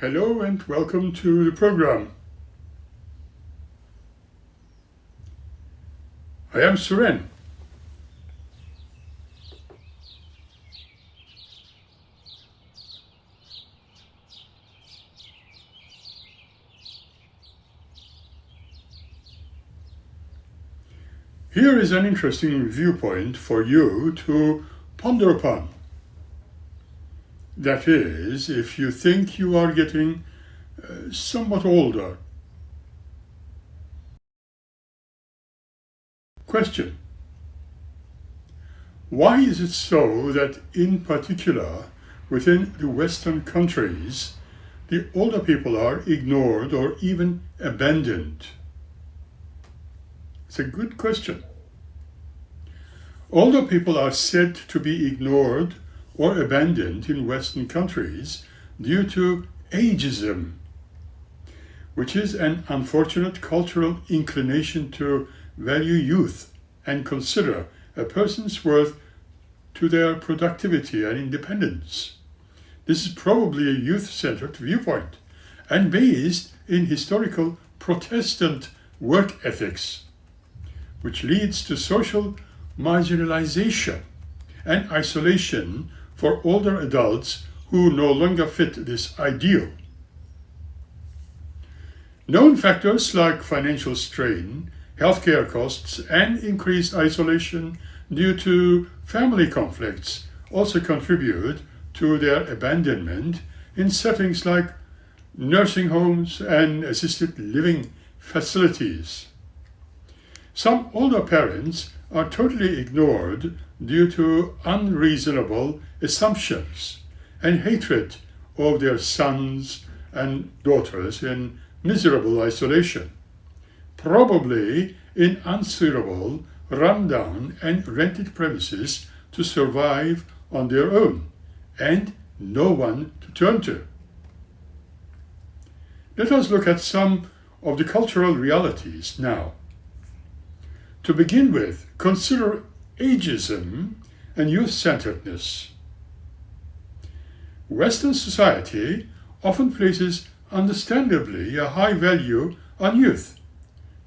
Hello and welcome to the program. I am Suren. Here is an interesting viewpoint for you to ponder upon. That is, if you think you are getting somewhat older. Question: why is it so that in particular within the Western countries the older people are ignored or even abandoned? It's a good question. Older people are said to be ignored or abandoned in Western countries due to ageism, which is an unfortunate cultural inclination to value youth and consider a person's worth to their productivity and independence. This is probably a youth-centered viewpoint and based in historical Protestant work ethics, which leads to social marginalization and isolation for older adults who no longer fit this ideal. Known factors like financial strain, healthcare costs, and increased isolation due to family conflicts also contribute to their abandonment in settings like nursing homes and assisted living facilities. Some older parents are totally ignored due to unreasonable assumptions and hatred of their sons and daughters in miserable isolation, probably in unsuitable, run-down and rented premises to survive on their own, and no one to turn to. Let us look at some of the cultural realities now. To begin with, consider ageism and youth-centeredness. Western society often places understandably a high value on youth,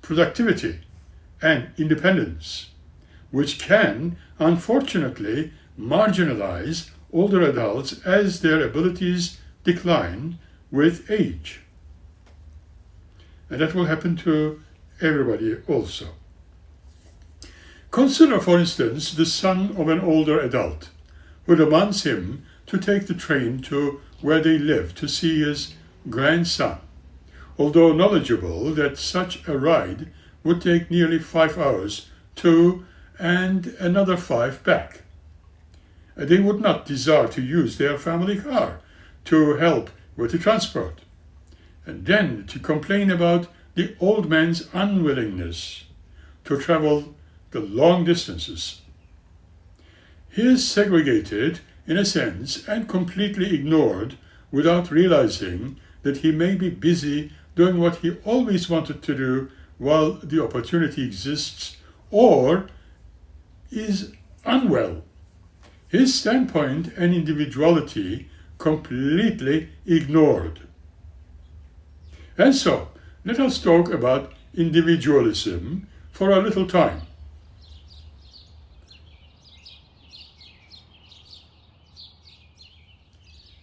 productivity, and independence, which can, unfortunately, marginalize older adults as their abilities decline with age. And that will happen to everybody also. Consider, for instance, the son of an older adult who demands him to take the train to where they live to see his grandson, although knowledgeable that such a ride would take nearly 5 hours to and another 5 back. They would not desire to use their family car to help with the transport, and then to complain about the old man's unwillingness to travel the long distances. He is segregated in a sense and completely ignored without realizing that he may be busy doing what he always wanted to do while the opportunity exists, or is unwell. His standpoint and individuality completely ignored. And so, let us talk about individualism for a little time.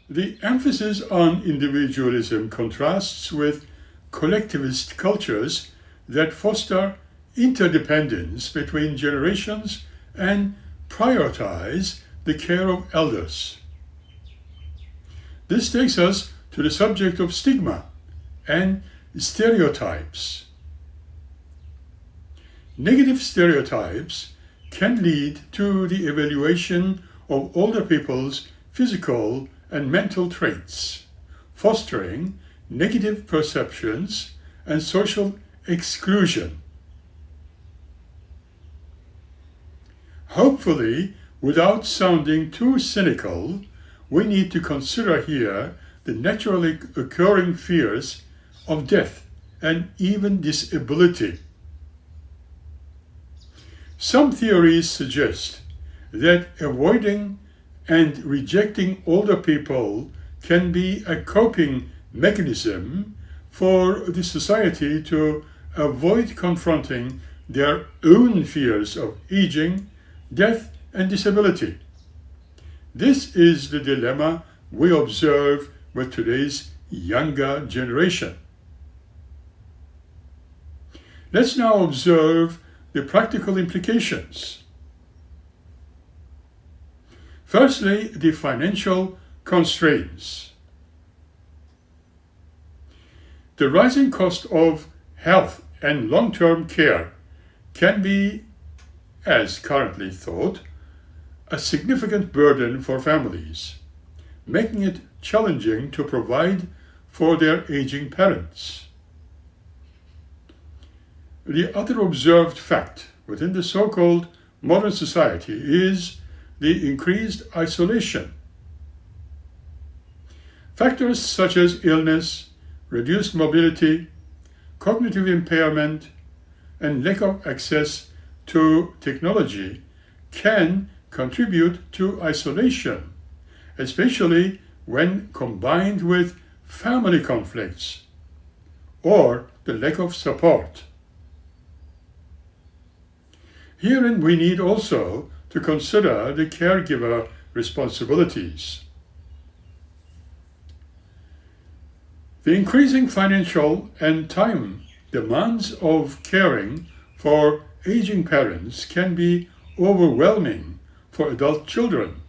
The emphasis on individualism contrasts with collectivist cultures that foster interdependence between generations and prioritize the care of elders. This takes us to the subject of stigma and stereotypes. Negative stereotypes can lead to the evaluation of older people's physical and mental traits, fostering negative perceptions and social exclusion. Hopefully, without sounding too cynical, we need to consider here the naturally occurring fears of death and even disability. Some theories suggest that avoiding and rejecting older people can be a coping mechanism for the society to avoid confronting their own fears of aging, death, and disability. This is the dilemma we observe with today's younger generation. Let's now observe the practical implications. Firstly, the financial constraints. The rising cost of health and long-term care can be, as currently thought, a significant burden for families, making it challenging to provide for their aging parents. The other observed fact within the so-called modern society is the increased isolation. Factors such as illness, reduced mobility, cognitive impairment, and lack of access to technology can contribute to isolation, especially when combined with family conflicts or the lack of support. Herein we need also to consider the caregiver responsibilities. The increasing financial and time demands of caring for aging parents can be overwhelming for adult children,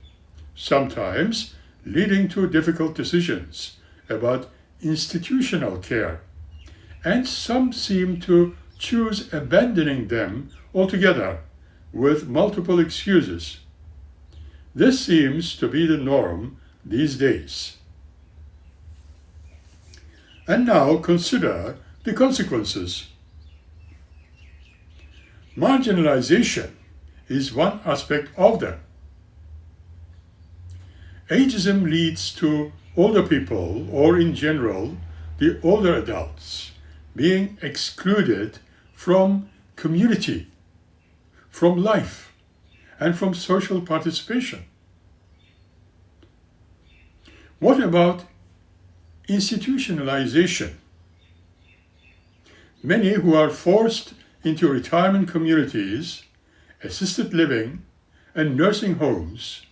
sometimes leading to difficult decisions about institutional care, and some seem to choose abandoning them altogether with multiple excuses. This seems to be the norm these days. And now consider the consequences. Marginalization is one aspect of them. Ageism leads to older people, or in general, the older adults, being excluded from community, from life, and from social participation. What about institutionalization? Many who are forced into retirement communities, assisted living, and nursing homes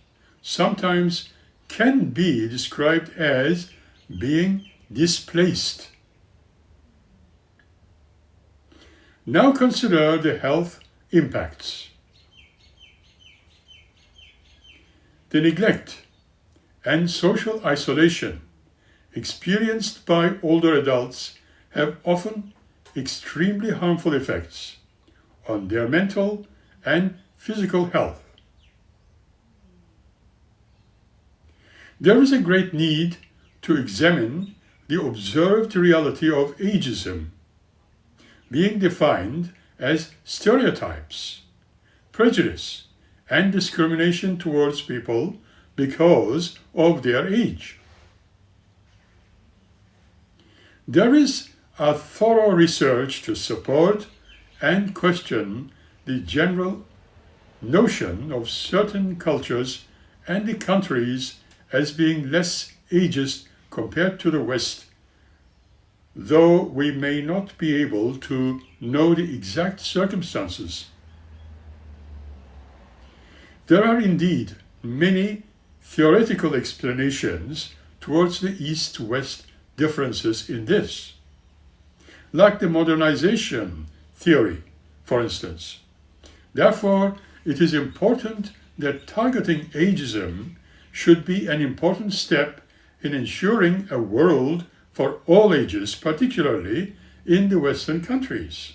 sometimes can be described as being displaced. Now consider the health impacts. The neglect and social isolation experienced by older adults have often extremely harmful effects on their mental and physical health. There is a great need to examine the observed reality of ageism, being defined as stereotypes, prejudice, and discrimination towards people because of their age. There is a thorough research to support and question the general notion of certain cultures and the countries as being less ageist compared to the West, though we may not be able to know the exact circumstances. There are indeed many theoretical explanations towards the East-West differences in this, like the modernization theory, for instance. Therefore, it is important that targeting ageism should be an important step in ensuring a world for all ages, particularly in the Western countries.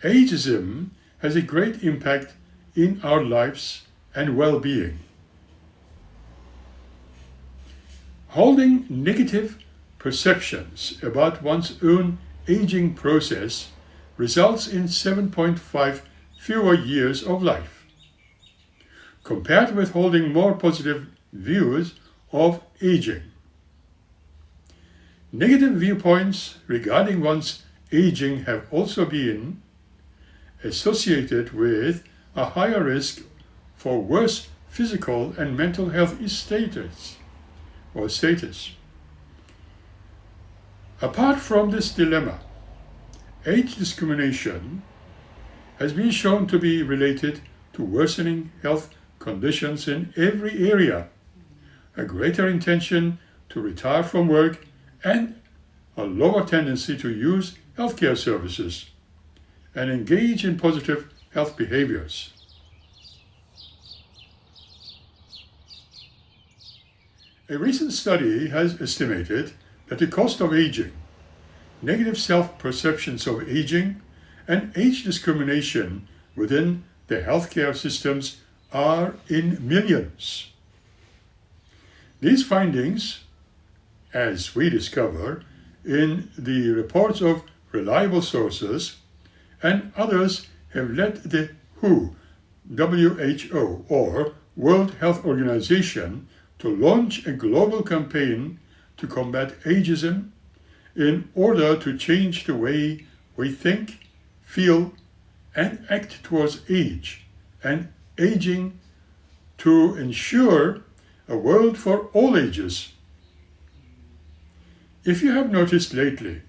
Ageism has a great impact in our lives and well-being. Holding negative perceptions about one's own aging process results in 7.5 fewer years of life, compared with holding more positive views of aging. Negative viewpoints regarding one's aging have also been associated with a higher risk for worse physical and mental health status. Apart from this dilemma, age discrimination has been shown to be related to worsening health conditions in every area, a greater intention to retire from work, and a lower tendency to use healthcare services and engage in positive health behaviors. A recent study has estimated that the cost of aging, negative self-perceptions of aging, and age discrimination within the healthcare systems are in millions. These findings, as we discover in the reports of reliable sources, and others have led the WHO, or World Health Organization, to launch a global campaign to combat ageism in order to change the way we think, feel, and act towards age and aging to ensure a world for all ages. If you have noticed lately,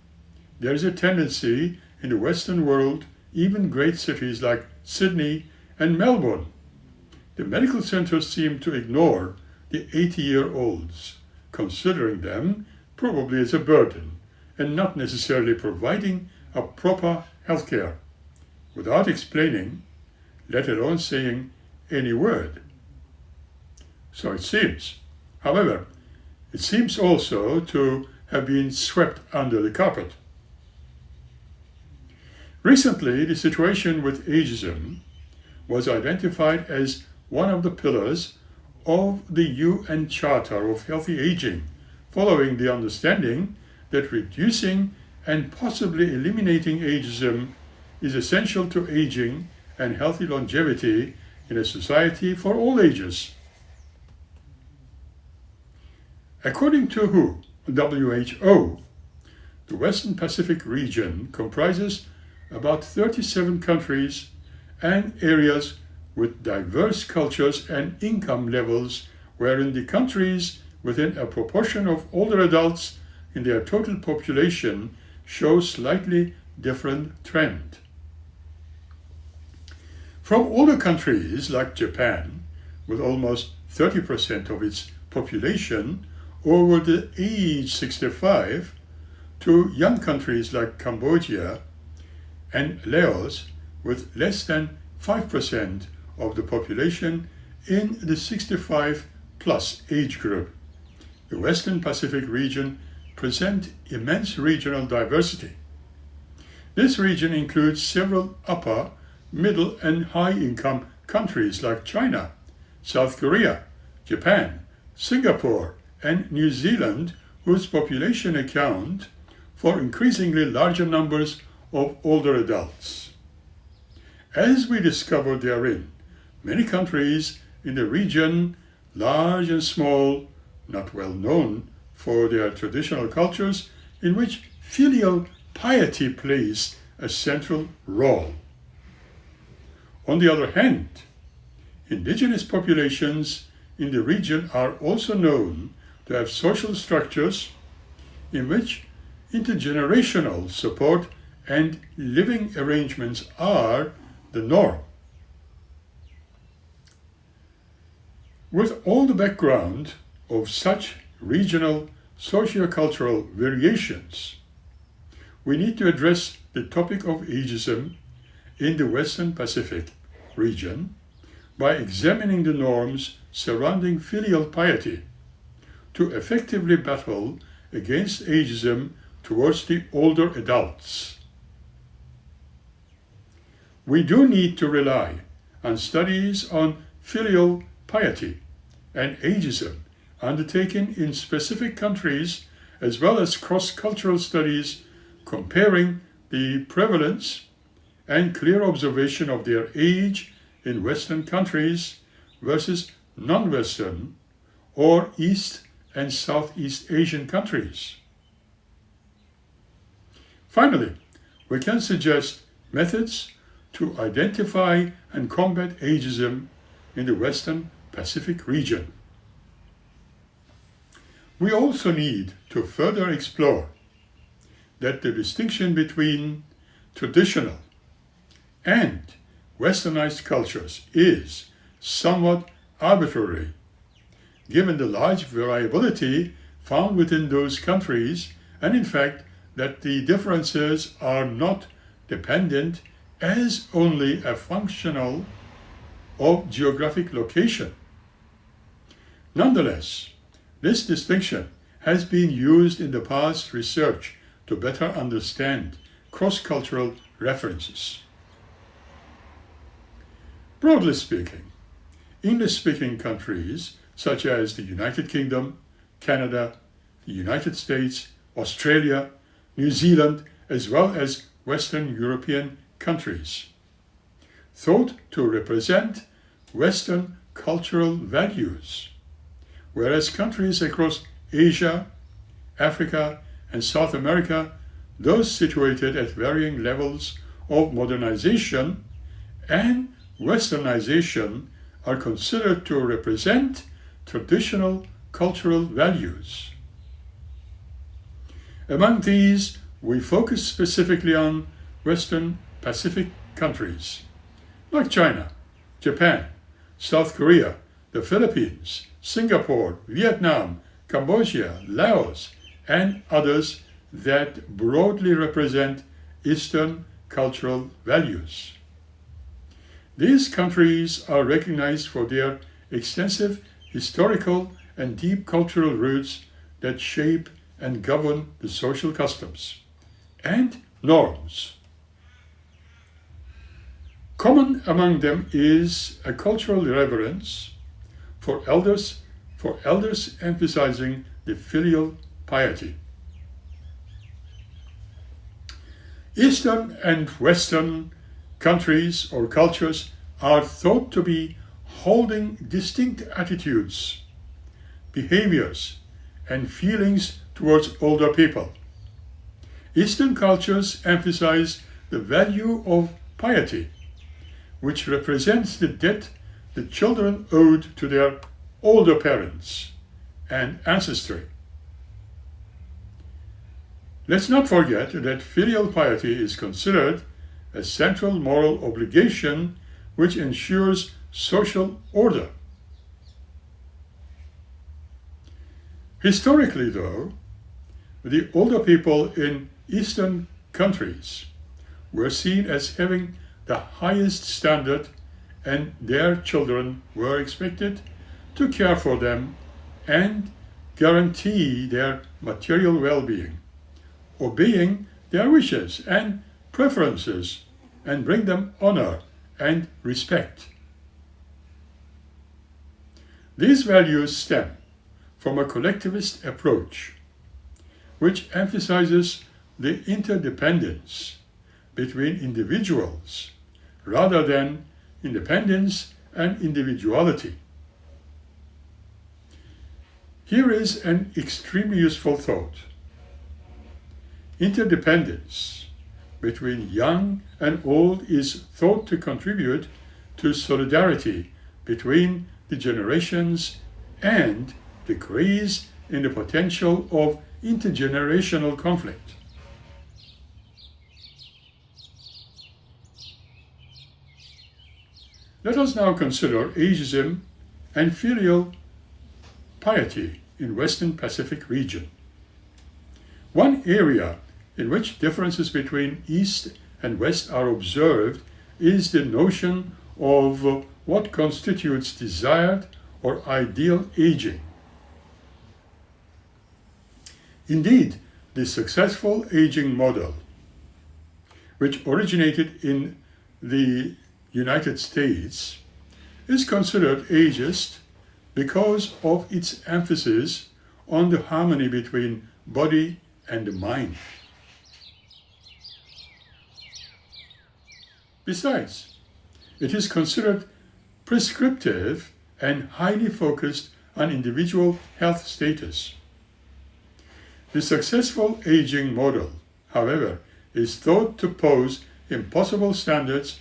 there is a tendency in the Western world, even great cities like Sydney and Melbourne, the medical centers seem to ignore the 80-year-olds, considering them probably as a burden and not necessarily providing a proper health care, without explaining, let alone saying any word. So it seems. However, it seems also to have been swept under the carpet. Recently, the situation with ageism was identified as one of the pillars of the UN Charter of Healthy Aging, following the understanding that reducing and possibly eliminating ageism is essential to aging and healthy longevity in a society for all ages. According to WHO, the Western Pacific region comprises about 37 countries and areas with diverse cultures and income levels, wherein the countries within a proportion of older adults in their total population show slightly different trend. From older countries like Japan, with almost 30% of its population over the age 65, to young countries like Cambodia and Laos, with less than 5% of the population in the 65 plus age group. The Western Pacific region presents immense regional diversity. This region includes several upper, middle, and high-income countries like China, South Korea, Japan, Singapore, and New Zealand, whose population account for increasingly larger numbers of older adults. As we discover therein, many countries in the region, large and small, not well known for their traditional cultures, in which filial piety plays a central role. On the other hand, indigenous populations in the region are also known to have social structures in which intergenerational support and living arrangements are the norm. With all the background of such regional sociocultural variations, we need to address the topic of ageism in the Western Pacific region by examining the norms surrounding filial piety to effectively battle against ageism towards the older adults. We do need to rely on studies on filial piety and ageism undertaken in specific countries, as well as cross-cultural studies comparing the prevalence and clear observation of their age in Western countries versus non-Western or East and Southeast Asian countries. Finally, we can suggest methods to identify and combat ageism in the Western Pacific region. We also need to further explore that the distinction between traditional and westernized cultures is somewhat arbitrary, given the large variability found within those countries, and in fact that the differences are not dependent as only a functional of geographic location. Nonetheless, this distinction has been used in the past research to better understand cross-cultural references. Broadly speaking, English-speaking countries such as the United Kingdom, Canada, the United States, Australia, New Zealand, as well as Western European countries, thought to represent Western cultural values, whereas countries across Asia, Africa, and South America, those situated at varying levels of modernization and westernization, are considered to represent traditional cultural values. Among these, we focus specifically on Western Pacific countries like China, Japan, South Korea, the Philippines, Singapore, Vietnam, Cambodia, Laos, and others that broadly represent Eastern cultural values. These countries are recognized for their extensive historical and deep cultural roots that shape and govern the social customs and norms. Common among them is a cultural reverence for elders emphasizing the filial piety. Eastern and Western countries or cultures are thought to be holding distinct attitudes, behaviors, and feelings towards older people. Eastern cultures emphasize the value of piety, which represents the debt the children owed to their older parents and ancestry. Let's not forget that filial piety is considered a central moral obligation which ensures social order. Historically, though, the older people in Eastern countries were seen as having the highest standard, and their children were expected to care for them and guarantee their material well-being, obeying their wishes and preferences, and bring them honor and respect. These values stem from a collectivist approach, which emphasizes the interdependence between individuals rather than independence and individuality. Here is an extremely useful thought. Interdependence between young and old is thought to contribute to solidarity between the generations and decrease in the potential of intergenerational conflict. Let us now consider ageism and filial piety in Western Pacific region. One area in which differences between East and West are observed is the notion of what constitutes desired or ideal aging. Indeed, the successful aging model, which originated in the United States, is considered ageist because of its emphasis on the harmony between body and the mind. Besides, it is considered prescriptive and highly focused on individual health status. The successful aging model, however, is thought to pose impossible standards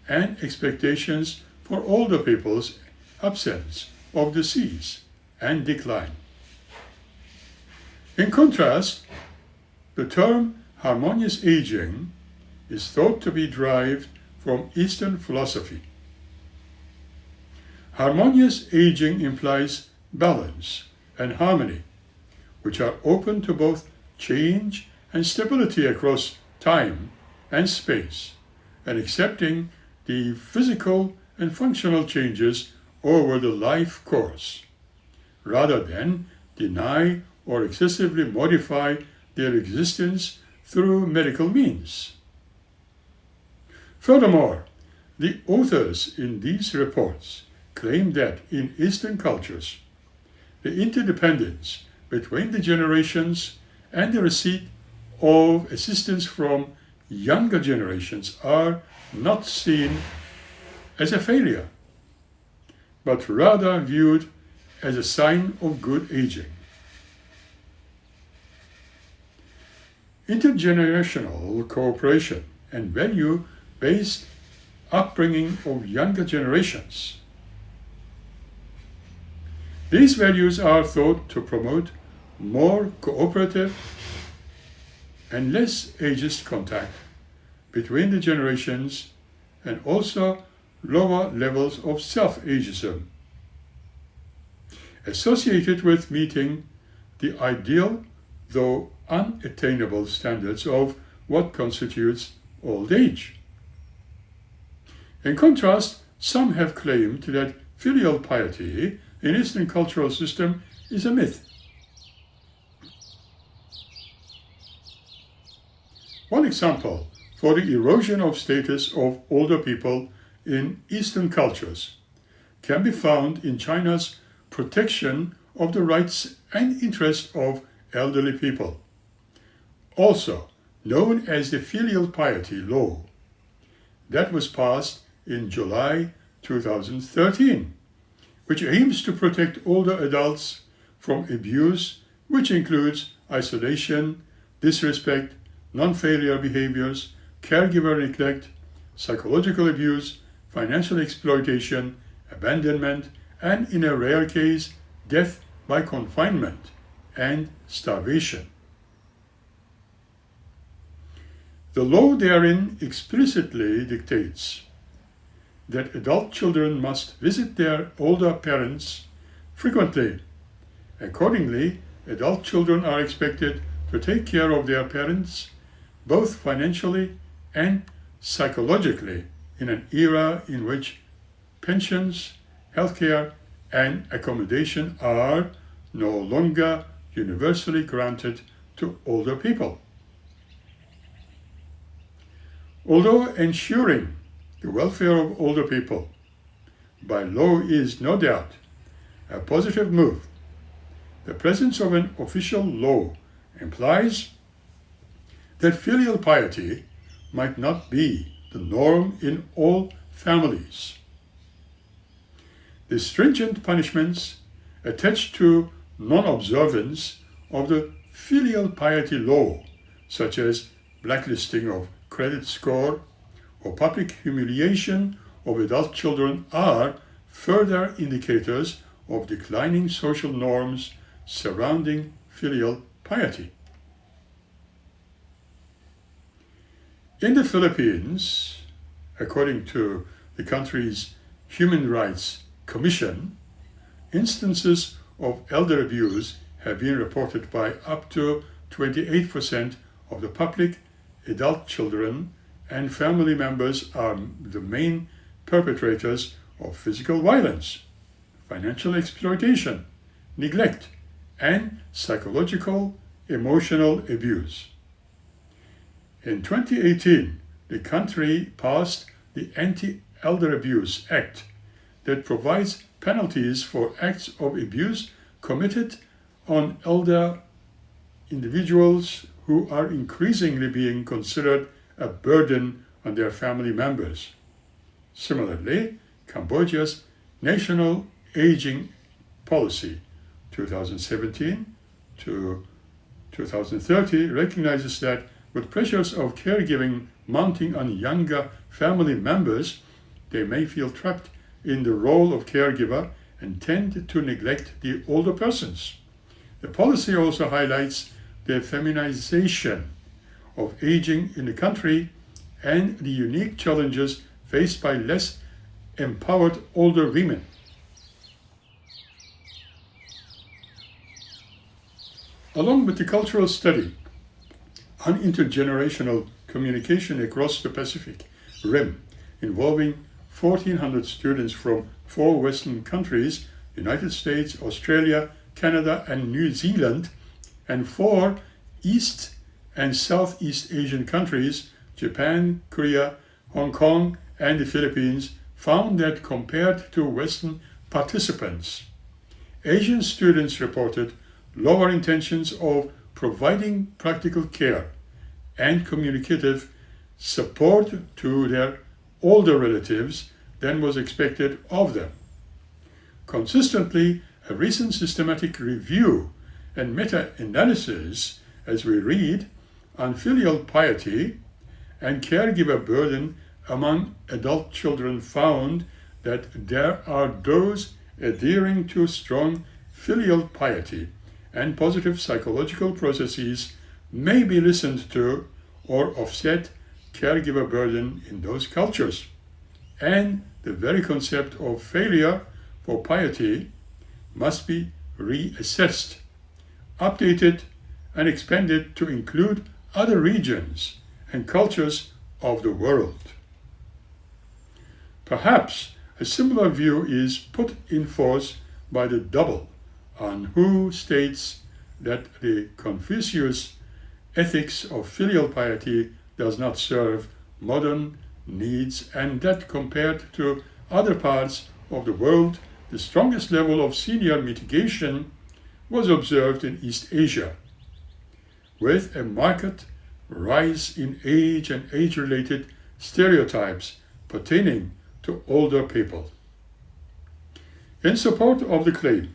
and expectations for older people's absence of disease and decline. In contrast, the term harmonious aging is thought to be derived from Eastern philosophy. Harmonious aging implies balance and harmony, which are open to both change and stability across time and space, and accepting the physical and functional changes over the life course, rather than deny or excessively modify their existence through medical means. Furthermore, the authors in these reports claim that in Eastern cultures, the interdependence between the generations and the receipt of assistance from younger generations are not seen as a failure, but rather viewed as a sign of good aging. Intergenerational cooperation and value-based upbringing of younger generations. These values are thought to promote more cooperative and less ageist contact between the generations, and also lower levels of self-ageism, associated with meeting the ideal, though unattainable, standards of what constitutes old age. In contrast, some have claimed that filial piety in Eastern cultural system is a myth. One example for the erosion of status of older people in Eastern cultures can be found in China's protection of the rights and interests of elderly people, also known as the filial piety law, that was passed in July 2013, which aims to protect older adults from abuse, which includes isolation, disrespect, non-failure behaviors, caregiver neglect, psychological abuse, financial exploitation, abandonment, and in a rare case, death by confinement and starvation. The law therein explicitly dictates that adult children must visit their older parents frequently. Accordingly, adult children are expected to take care of their parents both financially and psychologically in an era in which pensions, healthcare, and accommodation are no longer universally granted to older people. Although ensuring the welfare of older people by law is no doubt a positive move, the presence of an official law implies that filial piety might not be the norm in all families. The stringent punishments attached to non-observance of the filial piety law, such as blacklisting of credit score or public humiliation of adult children, are further indicators of declining social norms surrounding filial piety. In the Philippines, according to the country's Human Rights Commission, instances of elder abuse have been reported by up to 28% of the public. Adult children and family members are the main perpetrators of physical violence, financial exploitation, neglect, and psychological, emotional abuse. In 2018, the country passed the Anti-Elder Abuse Act that provides penalties for acts of abuse committed on elder individuals who are increasingly being considered a burden on their family members. Similarly, Cambodia's National Aging Policy 2017 to 2030 recognizes that with pressures of caregiving mounting on younger family members, they may feel trapped in the role of caregiver and tend to neglect the older persons. The policy also highlights the feminization of aging in the country and the unique challenges faced by less empowered older women. Along with the cultural study on intergenerational communication across the Pacific Rim, involving 1,400 students from 4 Western countries, United States, Australia, Canada, and New Zealand, and 4 East and Southeast Asian countries, Japan, Korea, Hong Kong, and the Philippines, found that compared to Western participants, Asian students reported lower intentions of providing practical care and communicative support to their older relatives than was expected of them. Consistently, a recent systematic review and meta-analysis, as we read, on filial piety and caregiver burden among adult children found that there are those adhering to strong filial piety and positive psychological processes may be listened to or offset caregiver burden in those cultures. And the very concept of failure for piety must be reassessed, updated, and expanded to include other regions and cultures of the world. Perhaps a similar view is put in force by the double on who states that the Confucius ethics of filial piety does not serve modern needs, and that compared to other parts of the world, the strongest level of senior mitigation was observed in East Asia, with a marked rise in age and age-related stereotypes pertaining to older people. In support of the claim,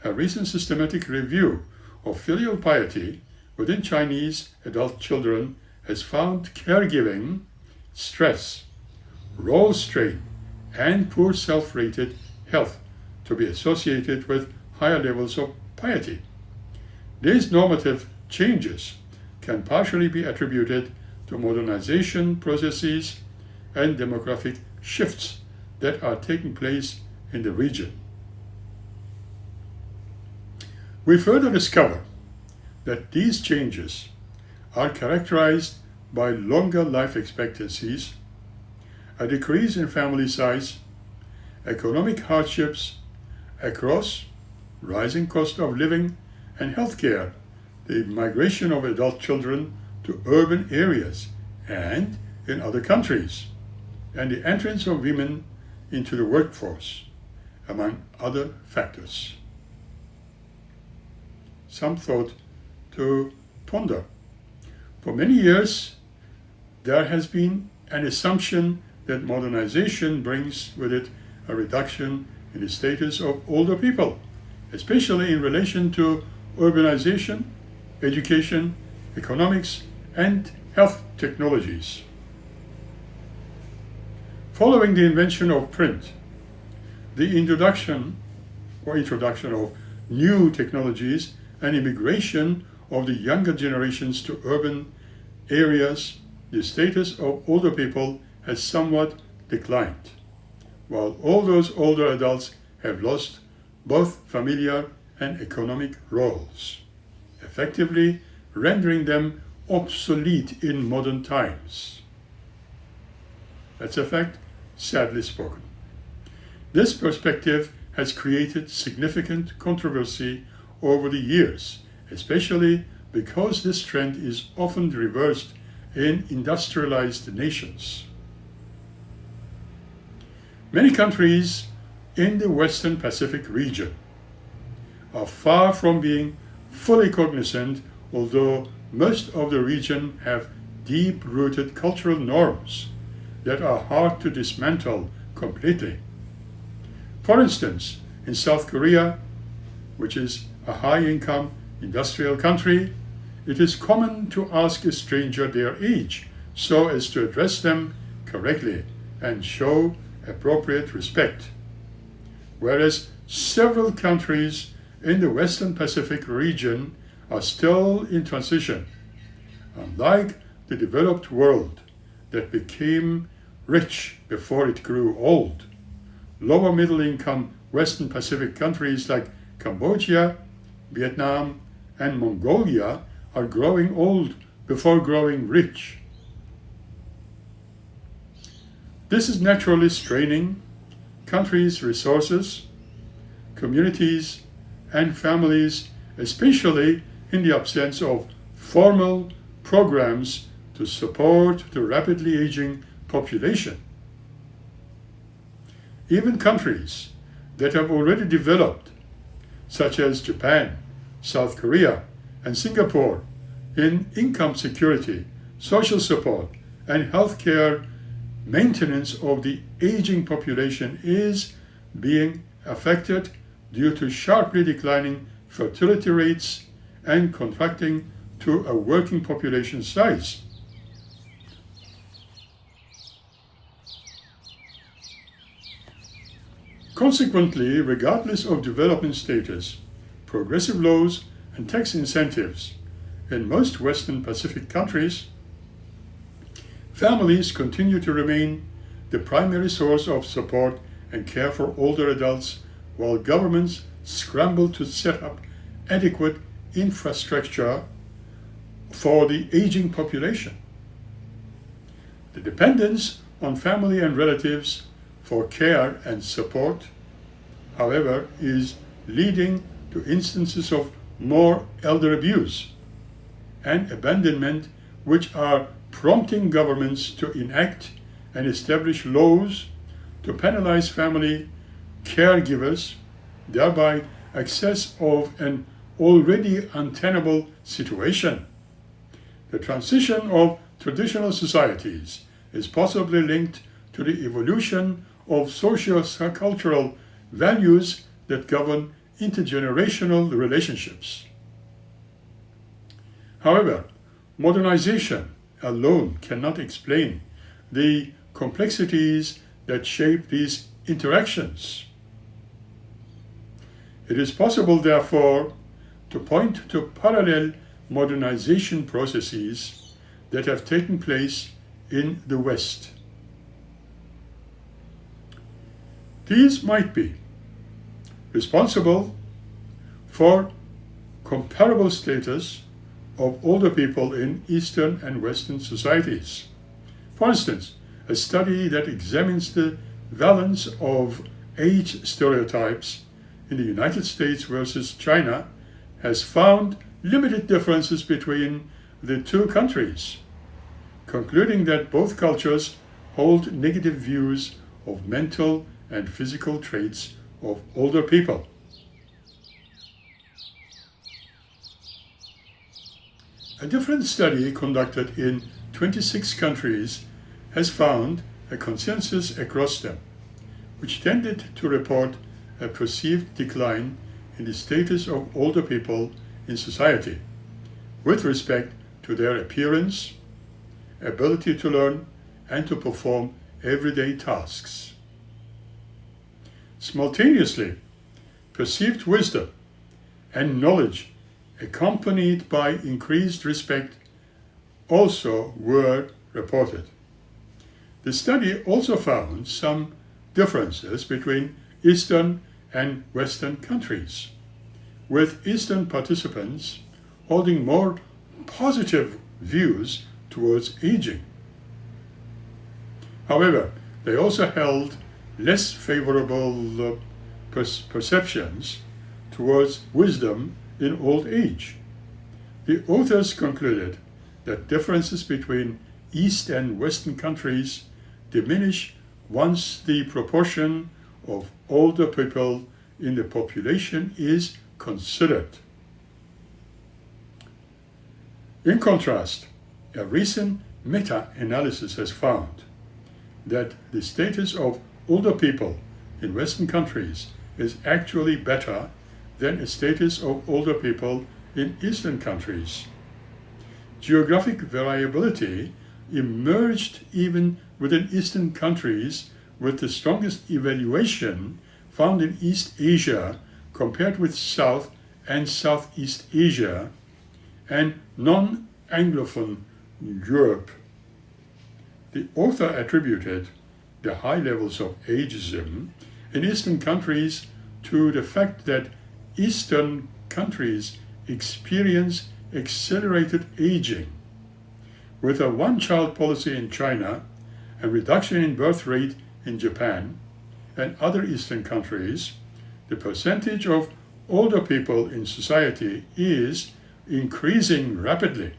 a recent systematic review of filial piety within Chinese adult children has found caregiving, stress, role strain, and poor self-rated health to be associated with higher levels of piety. These normative changes can partially be attributed to modernization processes and demographic shifts that are taking place in the region. We further discover that these changes are characterized by longer life expectancies, a decrease in family size, economic hardships across, rising cost of living and healthcare, the migration of adult children to urban areas and in other countries, and the entrance of women into the workforce, among other factors. Some thought to ponder. For many years, there has been an assumption that modernization brings with it a reduction in the status of older people, especially in relation to urbanization, education, economics, and health technologies. Following the invention of print, the introduction of new technologies and immigration of the younger generations to urban areas, the status of older people has somewhat declined, while all those older adults have lost both familiar and economic roles, effectively rendering them obsolete in modern times. That's a fact, sadly spoken. This perspective has created significant controversy over the years, especially because this trend is often reversed in industrialized nations. Many countries in the Western Pacific region are far from being fully cognizant, although most of the region have deep-rooted cultural norms that are hard to dismantle completely. For instance, in South Korea, which is a high-income industrial country, it is common to ask a stranger their age so as to address them correctly and show appropriate respect. Whereas several countries in the Western Pacific region are still in transition. Unlike the developed world that became rich before it grew old. Lower middle income Western Pacific countries like Cambodia, Vietnam, and Mongolia are growing old before growing rich. This is naturally straining countries' resources, communities, and families, especially in the absence of formal programs to support the rapidly aging population. Even countries that have already developed, such as Japan, South Korea, and Singapore, in income security, social support, and healthcare maintenance of the aging population is being affected due to sharply declining fertility rates and contracting to a working population size. Consequently, regardless of development status, progressive laws and tax incentives in most Western Pacific countries, families continue to remain the primary source of support and care for older adults, while governments scramble to set up adequate infrastructure for the aging population. The dependence on family and relatives for care and support, however, is leading to instances of more elder abuse and abandonment, which are prompting governments to enact and establish laws to penalize family caregivers, thereby excess of an already untenable situation. The transition of traditional societies is possibly linked to the evolution of socio-cultural values that govern intergenerational relationships. However, modernization alone cannot explain the complexities that shape these interactions. It is possible, therefore, to point to parallel modernization processes that have taken place in the West. These might be responsible for comparable status of older people in Eastern and Western societies. For instance, a study that examines the balance of age stereotypes in the United States versus China has found limited differences between the two countries, concluding that both cultures hold negative views of mental and physical traits of older people. A different study conducted in 26 countries has found a consensus across them, which tended to report a perceived decline in the status of older people in society with respect to their appearance, ability to learn, and to perform everyday tasks. Simultaneously, perceived wisdom and knowledge accompanied by increased respect also were reported. The study also found some differences between Eastern and Western countries, with Eastern participants holding more positive views towards aging. However, they also held less favorable perceptions towards wisdom in old age. The authors concluded that differences between East and Western countries diminish once the proportion of older people in the population is considered. In contrast, a recent meta-analysis has found that the status of older people in Western countries is actually better than the status of older people in Eastern countries. Geographic variability emerged even within Eastern countries, with the strongest evaluation found in East Asia compared with South and Southeast Asia and non-Anglophone Europe. The author attributed the high levels of ageism in Eastern countries to the fact that Eastern countries experience accelerated aging, with a one-child policy in China, a reduction in birth rate in Japan and other Eastern countries. The percentage of older people in society is increasing rapidly.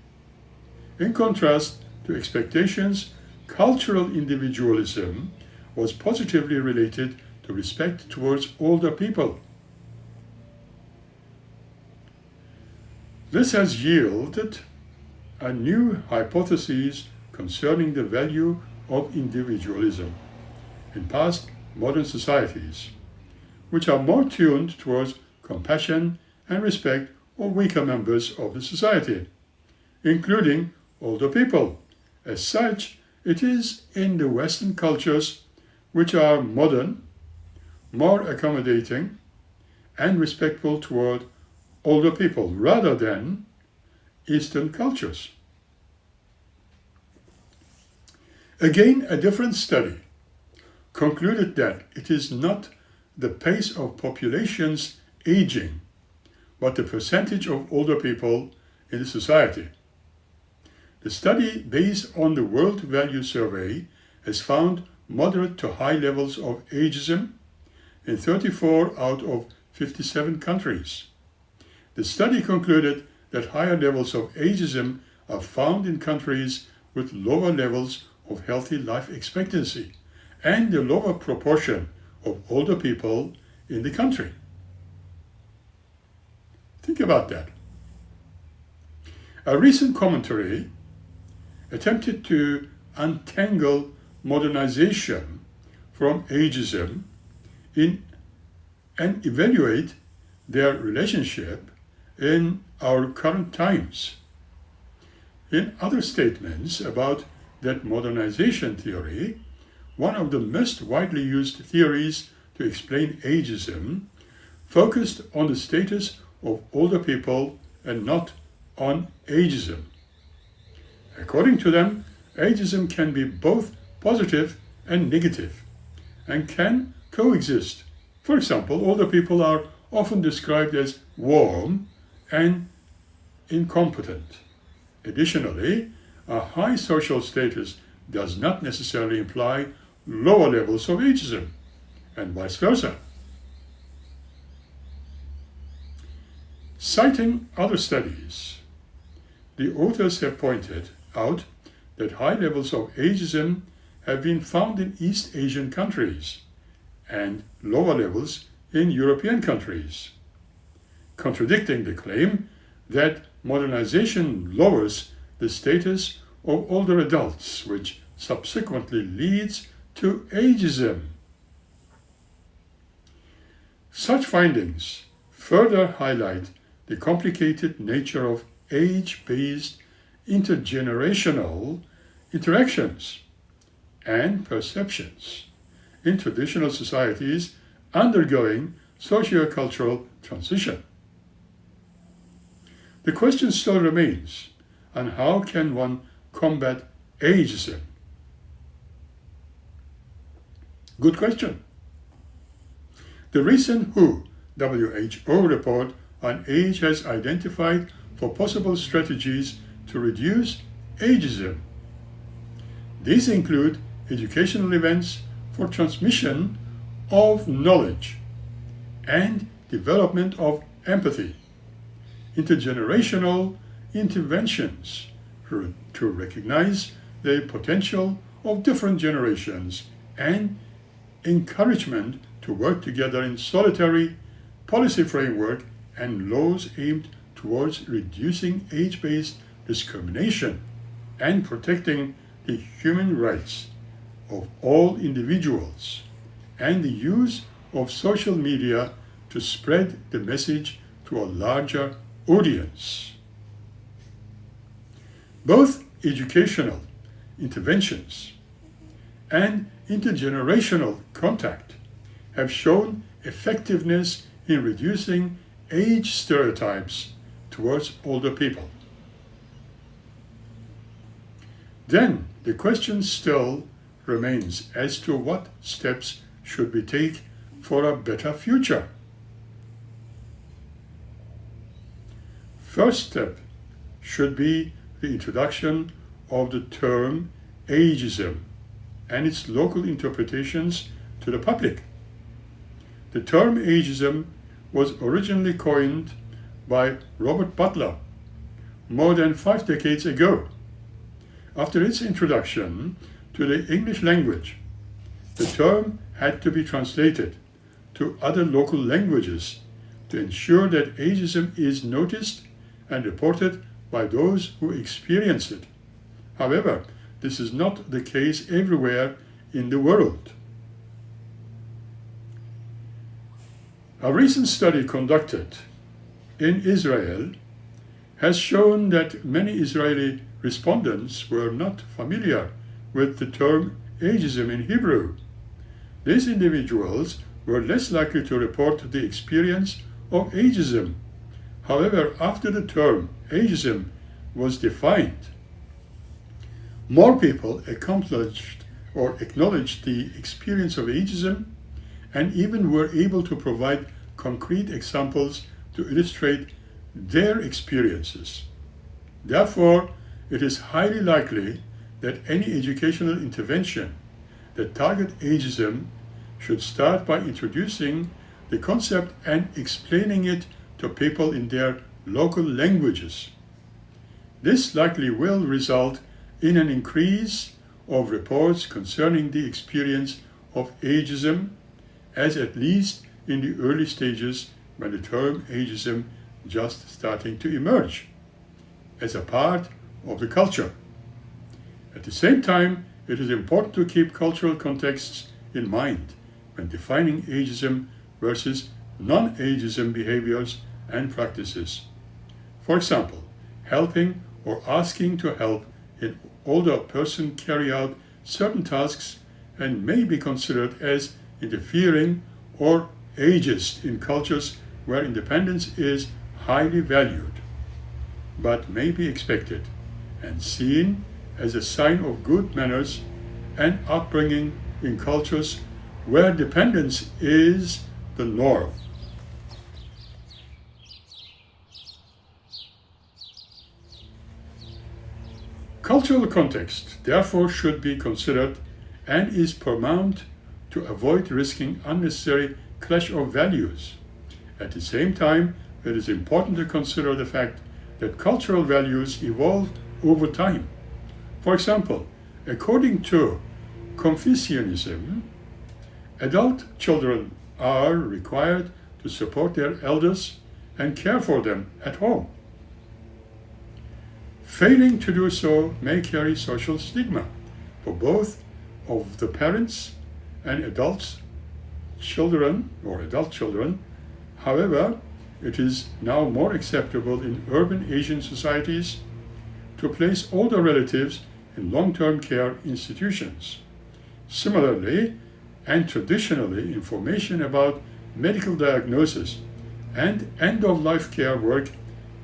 In contrast to expectations, cultural individualism was positively related to respect towards older people. This has yielded a new hypothesis concerning the value of individualism in past modern societies, which are more tuned towards compassion and respect of weaker members of the society, including older people. As such, it is in the Western cultures, which are modern, more accommodating, and respectful toward older people, rather than Eastern cultures. Again, a different study concluded that it is not the pace of populations aging, but the percentage of older people in the society. The study, based on the World Value Survey, has found moderate to high levels of ageism in 34 out of 57 countries. The study concluded that higher levels of ageism are found in countries with lower levels of healthy life expectancy and the lower proportion of older people in the country. Think about that. A recent commentary attempted to untangle modernization from ageism and evaluate their relationship in our current times. In other statements about that modernization theory, one of the most widely used theories to explain ageism focused on the status of older people and not on ageism. According to them, ageism can be both positive and negative and can coexist. For example, older people are often described as warm and incompetent. Additionally, a high social status does not necessarily imply lower levels of ageism, and vice versa. Citing other studies, the authors have pointed out that high levels of ageism have been found in East Asian countries and lower levels in European countries, contradicting the claim that modernization lowers the status of older adults, which subsequently leads to ageism. Such findings further highlight the complicated nature of age-based intergenerational interactions and perceptions in traditional societies undergoing sociocultural transition. The question still remains, on how can one combat ageism? Good question. The recent WHO report on age has identified for possible strategies to reduce ageism. These include educational events for transmission of knowledge and development of empathy, intergenerational interventions to recognize the potential of different generations, and encouragement to work together in solitary policy framework and laws aimed towards reducing age-based discrimination and protecting the human rights of all individuals, and the use of social media to spread the message to a larger audience. Both educational interventions and intergenerational contact have shown effectiveness in reducing age stereotypes towards older people. then the question still remains as to what steps should we take for a better future. First step should be the introduction of the term ageism and its local interpretations to the public. The term ageism was originally coined by Robert Butler more than 5 decades ago. After its introduction to the English language, the term had to be translated to other local languages to ensure that ageism is noticed and reported by those who experience it. However, this is not the case everywhere in the world. A recent study conducted in Israel has shown that many Israeli respondents were not familiar with the term ageism in Hebrew. These individuals were less likely to report the experience of ageism. However, after the term ageism was defined, more people acknowledged the experience of ageism and even were able to provide concrete examples to illustrate their experiences. Therefore, it is highly likely that any educational intervention that targets ageism should start by introducing the concept and explaining it to people in their local languages. This likely will result in an increase of reports concerning the experience of ageism, as at least in the early stages when the term ageism just starting to emerge as a part of the culture. At the same time, it is important to keep cultural contexts in mind when defining ageism versus non-ageism behaviors and practices. For example, helping or asking to help an older person carry out certain tasks and may be considered as interfering or ageist in cultures where independence is highly valued, but may be expected and seen as a sign of good manners and upbringing in cultures where dependence is the norm. Cultural context, therefore, should be considered and is paramount to avoid risking unnecessary clash of values. At the same time, it is important to consider the fact that cultural values evolve over time. For example, according to Confucianism, adult children are required to support their elders and care for them at home. Failing to do so may carry social stigma for both of the parents and adult children. However, it is now more acceptable in urban Asian societies to place older relatives in long-term care institutions. Similarly, and traditionally, information about medical diagnosis and end-of-life care work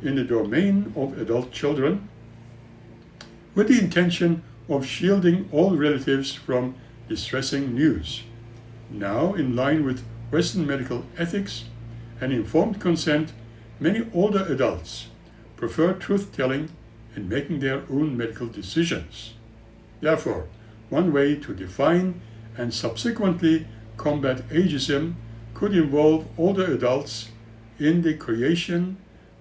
in the domain of adult children with the intention of shielding all relatives from distressing news. Now, in line with Western medical ethics and informed consent, many older adults prefer truth-telling in making their own medical decisions. Therefore, one way to define and subsequently combat ageism could involve older adults in the creation,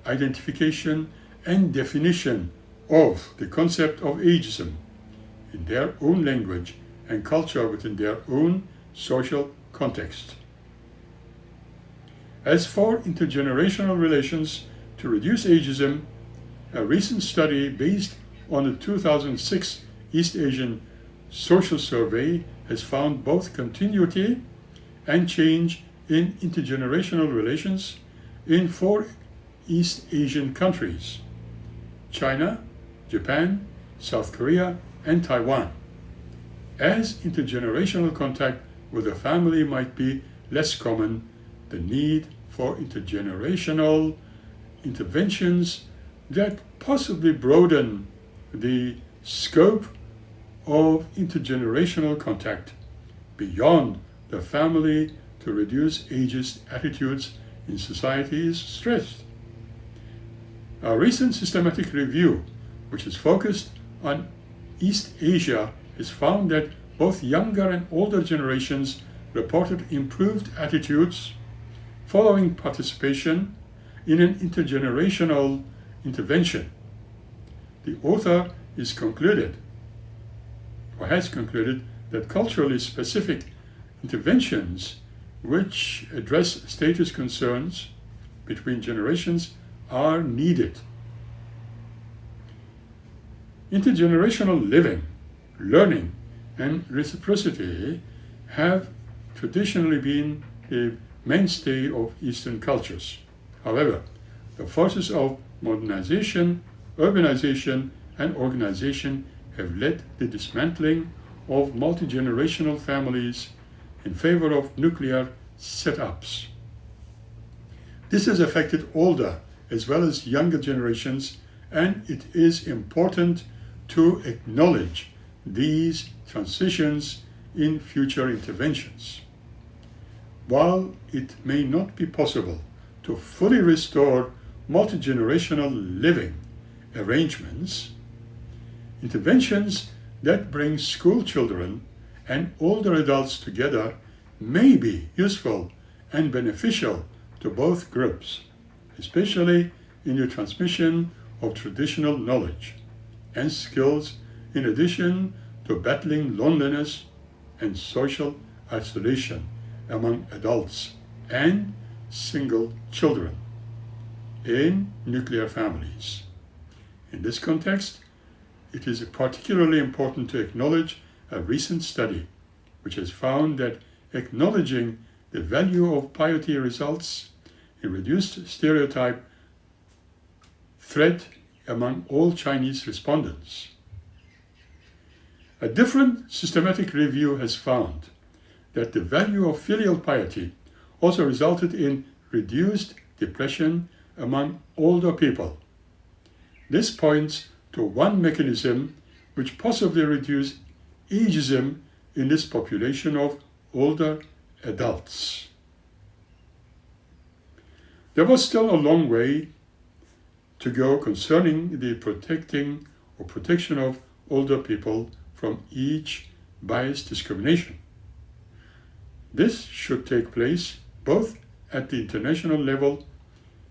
identification, and definition of the concept of ageism in their own language and culture within their own social context. As for intergenerational relations to reduce ageism, a recent study based on the 2006 East Asian Social Survey has found both continuity and change in intergenerational relations in 4 East Asian countries: China, Japan, South Korea, and Taiwan. As intergenerational contact with the family might be less common, the need for intergenerational interventions that possibly broaden the scope of intergenerational contact beyond the family to reduce ageist attitudes in society is stressed. A recent systematic review, which is focused on East Asia, has found that both younger and older generations reported improved attitudes following participation in an intergenerational intervention. The author has concluded that culturally specific interventions which address status concerns between generations are needed. Intergenerational living, learning, and reciprocity have traditionally been the mainstay of Eastern cultures. However, the forces of modernization, urbanization, and organization have led to the dismantling of multi-generational families in favor of nuclear setups. This has affected older as well as younger generations, and it is important to acknowledge these transitions in future interventions. While it may not be possible to fully restore multi-generational living arrangements, interventions that bring school children and older adults together may be useful and beneficial to both groups, especially in the transmission of traditional knowledge and skills, in addition to battling loneliness and social isolation among adults and single children in nuclear families. In this context, it is particularly important to acknowledge a recent study which has found that acknowledging the value of piety results in reduced stereotype threat among all Chinese respondents. A different systematic review has found that the value of filial piety also resulted in reduced depression among older people. This points to one mechanism which possibly reduced ageism in this population of older adults. There was still a long way to go concerning the protection of older people from each biased discrimination. This should take place both at the international level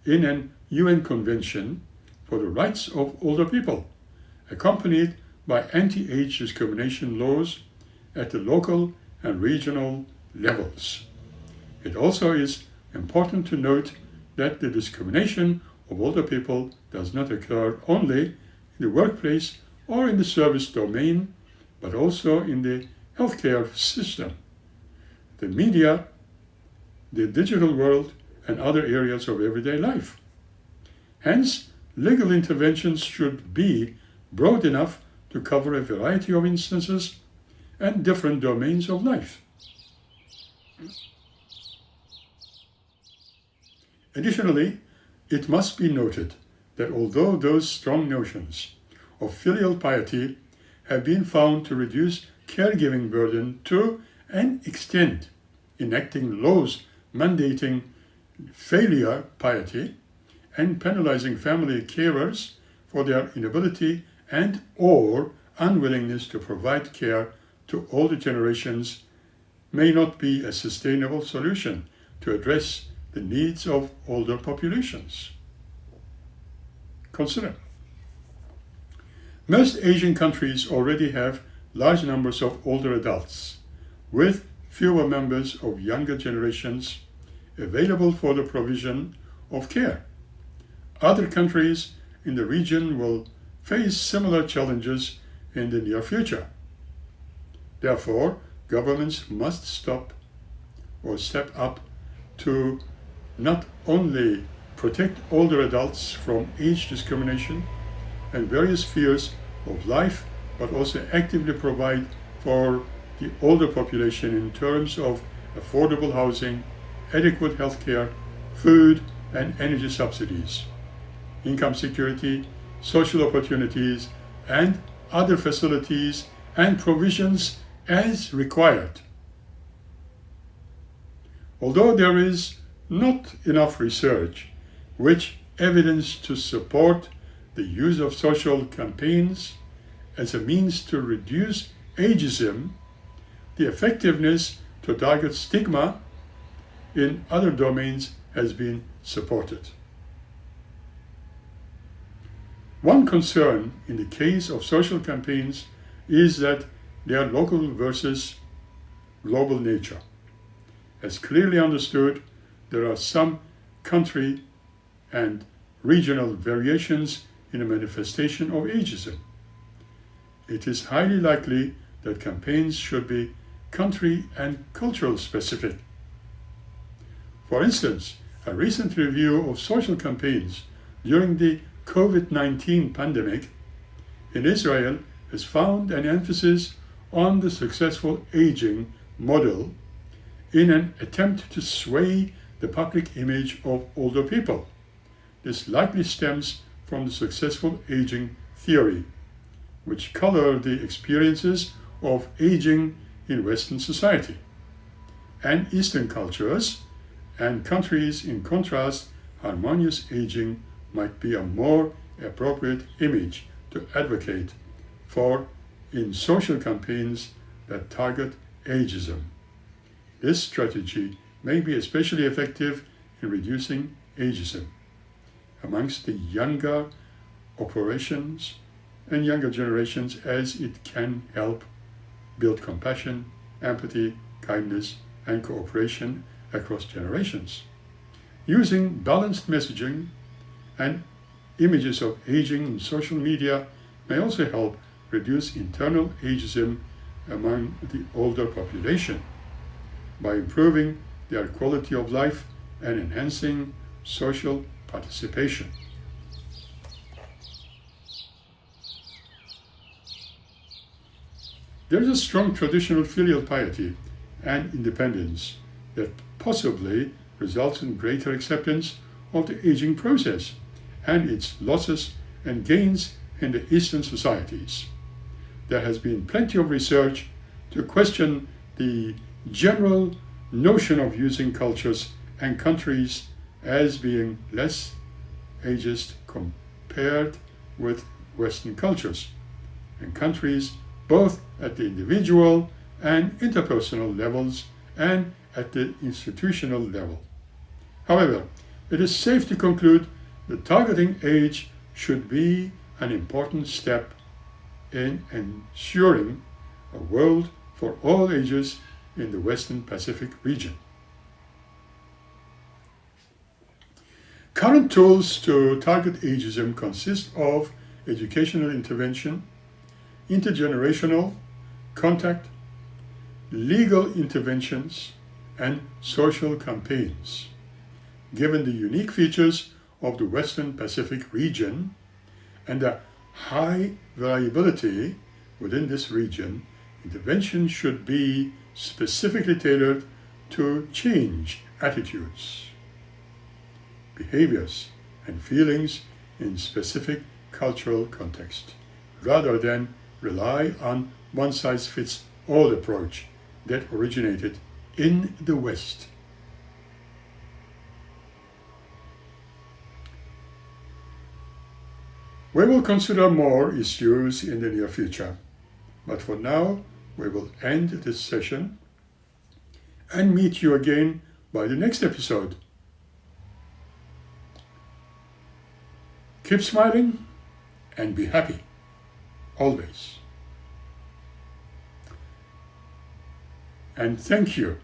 in an UN Convention for the Rights of Older People, accompanied by anti-age discrimination laws at the local and regional levels. It also is important to note that the discrimination of older people does not occur only in the workplace or in the service domain, but also in the healthcare system, the media, the digital world, and other areas of everyday life. Hence, legal interventions should be broad enough to cover a variety of instances and different domains of life. Additionally, it must be noted that although those strong notions of filial piety have been found to reduce caregiving burden to an extent, enacting laws mandating filial piety and penalizing family carers for their inability and or unwillingness to provide care to older generations may not be a sustainable solution to address the needs of older populations. Consider. Most Asian countries already have large numbers of older adults, with fewer members of younger generations available for the provision of care. Other countries in the region will face similar challenges in the near future. Therefore, governments must step up to not only protect older adults from age discrimination and various fears of life, but also actively provide for the older population in terms of affordable housing, adequate health care, food and energy subsidies, income security, social opportunities, and other facilities and provisions as required. Although there is not enough research which evidence to support the use of social campaigns as a means to reduce ageism, the effectiveness to target stigma in other domains has been supported. One concern in the case of social campaigns is that they are local versus global nature. As clearly understood, there are some country and regional variations in the manifestation of ageism. It is highly likely that campaigns should be country and cultural specific. For instance, a recent review of social campaigns during the COVID-19 pandemic in Israel has found an emphasis on the successful aging model in an attempt to sway the public image of older people. This likely stems from the successful aging theory, which color the experiences of aging in Western society. And Eastern cultures and countries, in contrast, harmonious aging might be a more appropriate image to advocate for in social campaigns that target ageism. This strategy may be especially effective in reducing ageism amongst the younger operations and younger generations, as it can help build compassion, empathy, kindness, and cooperation across generations. Using balanced messaging and images of aging in social media may also help reduce internal ageism among the older population by improving their quality of life and enhancing social participation. There is a strong traditional filial piety and independence that possibly results in greater acceptance of the aging process and its losses and gains in the Eastern societies. There has been plenty of research to question the general notion of using cultures and countries as being less ageist compared with Western cultures and countries, both at the individual and interpersonal levels and at the institutional level. However, it is safe to conclude that targeting age should be an important step in ensuring a world for all ages in the Western Pacific region. Current tools to target ageism consist of educational intervention, intergenerational contact, legal interventions, and social campaigns. Given the unique features of the Western Pacific region and the high variability within this region, intervention should be specifically tailored to change attitudes, behaviors, and feelings in specific cultural context, rather than rely on one-size-fits-all approach that originated in the West. We will consider more issues in the near future, but for now, we will end this session and meet you again by the next episode. Keep smiling and be happy, always. And thank you